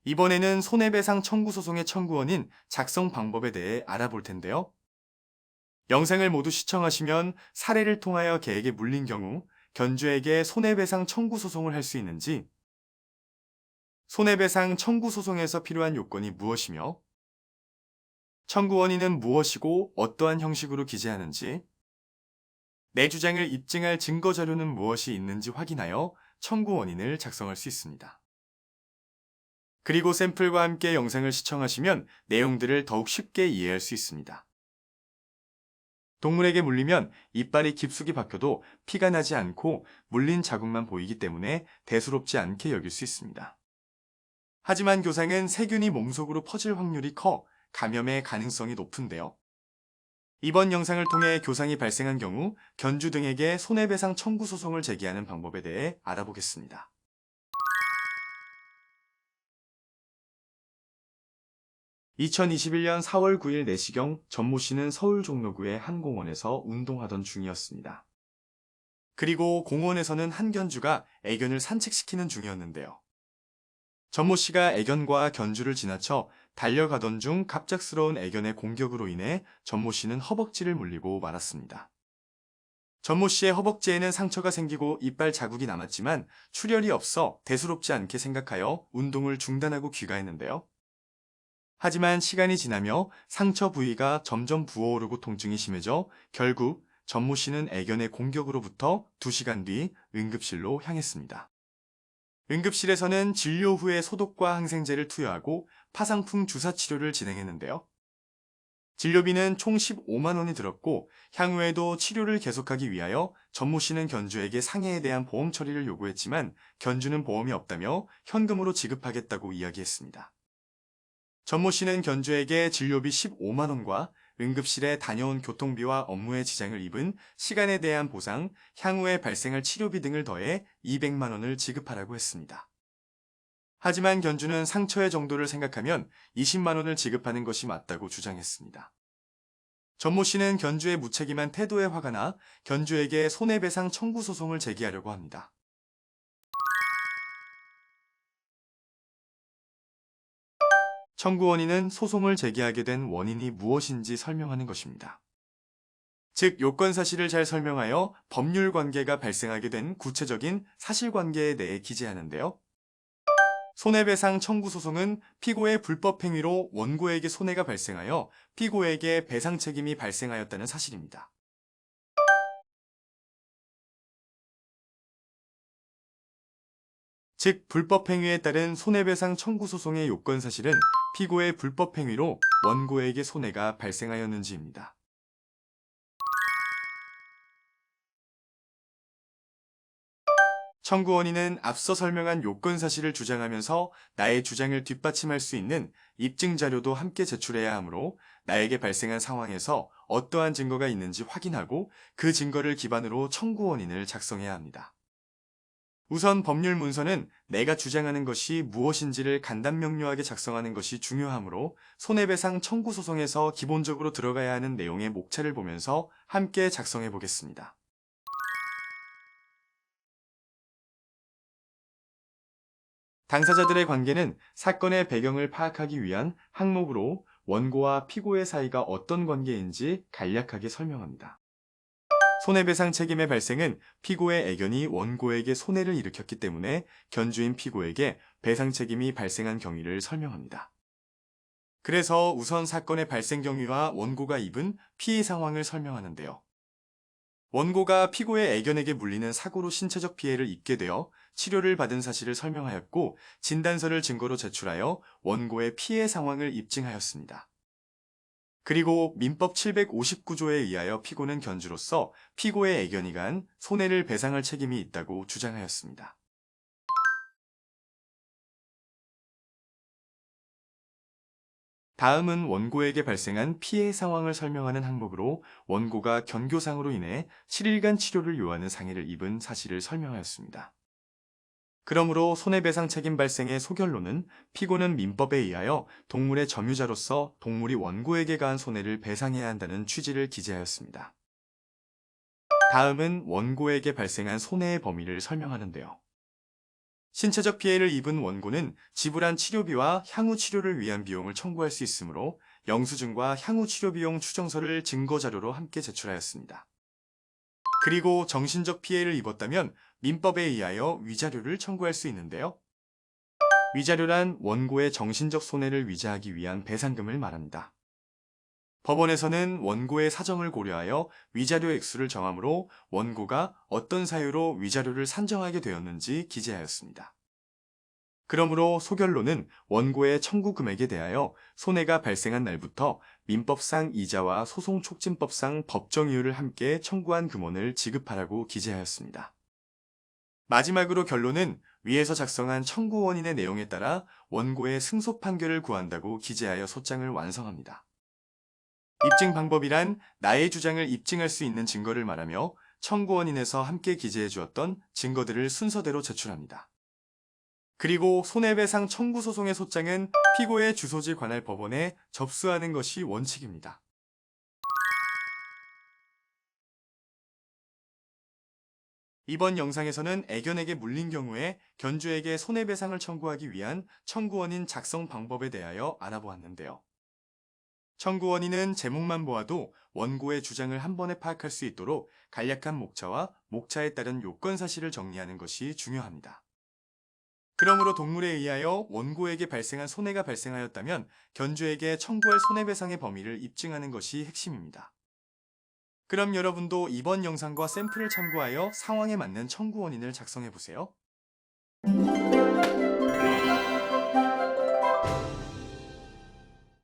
이번에는 손해배상 청구 소송의 청구원인 작성 방법에 대해 알아볼 텐데요. 영상을 모두 시청하시면 사례를 통하여 계획에 물린 경우 견주에게 손해배상 청구 소송을 할 수 있는지, 손해배상 청구 소송에서 필요한 요건이 무엇이며, 청구원인은 무엇이고 어떠한 형식으로 기재하는지, 내 주장을 입증할 증거 자료는 무엇이 있는지 확인하여 청구원인을 작성할 수 있습니다. 그리고 샘플과 함께 영상을 시청하시면 내용들을 더욱 쉽게 이해할 수 있습니다. 동물에게 물리면 이빨이 깊숙이 박혀도 피가 나지 않고 물린 자국만 보이기 때문에 대수롭지 않게 여길 수 있습니다. 하지만 교상은 세균이 몸속으로 퍼질 확률이 커 감염의 가능성이 높은데요. 이번 영상을 통해 교상이 발생한 경우 견주 등에게 손해배상 청구 소송을 제기하는 방법에 대해 알아보겠습니다. 2021년 4월 9일 4시경 전모 씨는 서울 종로구의 한 공원에서 운동하던 중이었습니다. 그리고 공원에서는 한 견주가 애견을 산책시키는 중이었는데요. 전모 씨가 애견과 견주를 지나쳐 달려가던 중 갑작스러운 애견의 공격으로 인해 전모 씨는 허벅지를 물리고 말았습니다. 전모 씨의 허벅지에는 상처가 생기고 이빨 자국이 남았지만 출혈이 없어 대수롭지 않게 생각하여 운동을 중단하고 귀가했는데요. 하지만 시간이 지나며 상처 부위가 점점 부어오르고 통증이 심해져 결국 전모 씨는 애견의 공격으로부터 2시간 뒤 응급실로 향했습니다. 응급실에서는 진료 후에 소독과 항생제를 투여하고 파상풍 주사 치료를 진행했는데요. 진료비는 총 15만 원이 들었고 향후에도 치료를 계속하기 위하여 전모 씨는 견주에게 상해에 대한 보험 처리를 요구했지만 견주는 보험이 없다며 현금으로 지급하겠다고 이야기했습니다. 전모 씨는 견주에게 진료비 15만 원과 응급실에 다녀온 교통비와 업무에 지장을 입은 시간에 대한 보상, 향후에 발생할 치료비 등을 더해 200만 원을 지급하라고 했습니다. 하지만 견주는 상처의 정도를 생각하면 20만 원을 지급하는 것이 맞다고 주장했습니다. 전모 씨는 견주의 무책임한 태도에 화가 나 견주에게 손해배상 청구 소송을 제기하려고 합니다. 청구원인은 소송을 제기하게 된 원인이 무엇인지 설명하는 것입니다. 즉, 요건 사실을 잘 설명하여 법률 관계가 발생하게 된 구체적인 사실관계에 대해 기재하는데요. 손해배상 청구 소송은 피고의 불법 행위로 원고에게 손해가 발생하여 피고에게 배상 책임이 발생하였다는 사실입니다. 즉, 불법 행위에 따른 손해배상 청구 소송의 요건 사실은 피고의 불법 행위로 원고에게 손해가 발생하였는지입니다. 청구원인은 앞서 설명한 요건 사실을 주장하면서 나의 주장을 뒷받침할 수 있는 입증 자료도 함께 제출해야 하므로 나에게 발생한 상황에서 어떠한 증거가 있는지 확인하고 그 증거를 기반으로 청구원인을 작성해야 합니다. 우선 법률 문서는 내가 주장하는 것이 무엇인지를 간단명료하게 작성하는 것이 중요하므로 손해배상 청구 소송에서 기본적으로 들어가야 하는 내용의 목차를 보면서 함께 작성해 보겠습니다. 당사자들의 관계는 사건의 배경을 파악하기 위한 항목으로 원고와 피고의 사이가 어떤 관계인지 간략하게 설명합니다. 손해배상 책임의 발생은 피고의 애견이 원고에게 손해를 일으켰기 때문에 견주인 피고에게 배상 책임이 발생한 경위를 설명합니다. 그래서 우선 사건의 발생 경위와 원고가 입은 피해 상황을 설명하는데요. 원고가 피고의 애견에게 물리는 사고로 신체적 피해를 입게 되어 치료를 받은 사실을 설명하였고 진단서를 증거로 제출하여 원고의 피해 상황을 입증하였습니다. 그리고 민법 759조에 의하여 피고는 견주로서 피고의 애견이 간 손해를 배상할 책임이 있다고 주장하였습니다. 다음은 원고에게 발생한 피해 상황을 설명하는 항목으로 원고가 견교상으로 인해 7일간 치료를 요하는 상해를 입은 사실을 설명하였습니다. 그러므로 손해배상 책임 발생의 소결로는 피고는 민법에 의하여 동물의 점유자로서 동물이 원고에게 가한 손해를 배상해야 한다는 취지를 기재하였습니다. 다음은 원고에게 발생한 손해의 범위를 설명하는데요. 신체적 피해를 입은 원고는 지불한 치료비와 향후 치료를 위한 비용을 청구할 수 있으므로 영수증과 향후 치료 비용 추정서를 증거 자료로 함께 제출하였습니다. 그리고 정신적 피해를 입었다면 민법에 의하여 위자료를 청구할 수 있는데요. 위자료란 원고의 정신적 손해를 위자하기 위한 배상금을 말합니다. 법원에서는 원고의 사정을 고려하여 위자료 액수를 정하므로 원고가 어떤 사유로 위자료를 산정하게 되었는지 기재하였습니다. 그러므로 소결로는 원고의 청구 금액에 대하여 손해가 발생한 날부터 민법상 이자와 소송촉진법상 법정 이유를 함께 청구한 금원을 지급하라고 기재하였습니다. 마지막으로 결론은 위에서 작성한 청구 원인의 내용에 따라 원고의 승소 판결을 구한다고 기재하여 소장을 완성합니다. 입증 방법이란 나의 주장을 입증할 수 있는 증거를 말하며 청구 원인에서 함께 기재해 주었던 증거들을 순서대로 제출합니다. 그리고 손해배상 청구 소송의 소장은 피고의 주소지 관할 법원에 접수하는 것이 원칙입니다. 이번 영상에서는 애견에게 물린 경우에 견주에게 손해배상을 청구하기 위한 청구원인 작성 방법에 대하여 알아보았는데요. 청구원인은 제목만 보아도 원고의 주장을 한 번에 파악할 수 있도록 간략한 목차와 목차에 따른 요건 사실을 정리하는 것이 중요합니다. 그러므로 동물에 의하여 원고에게 발생한 손해가 발생하였다면 견주에게 청구할 손해배상의 범위를 입증하는 것이 핵심입니다. 그럼 여러분도 이번 영상과 샘플을 참고하여 상황에 맞는 청구 원인을 작성해보세요.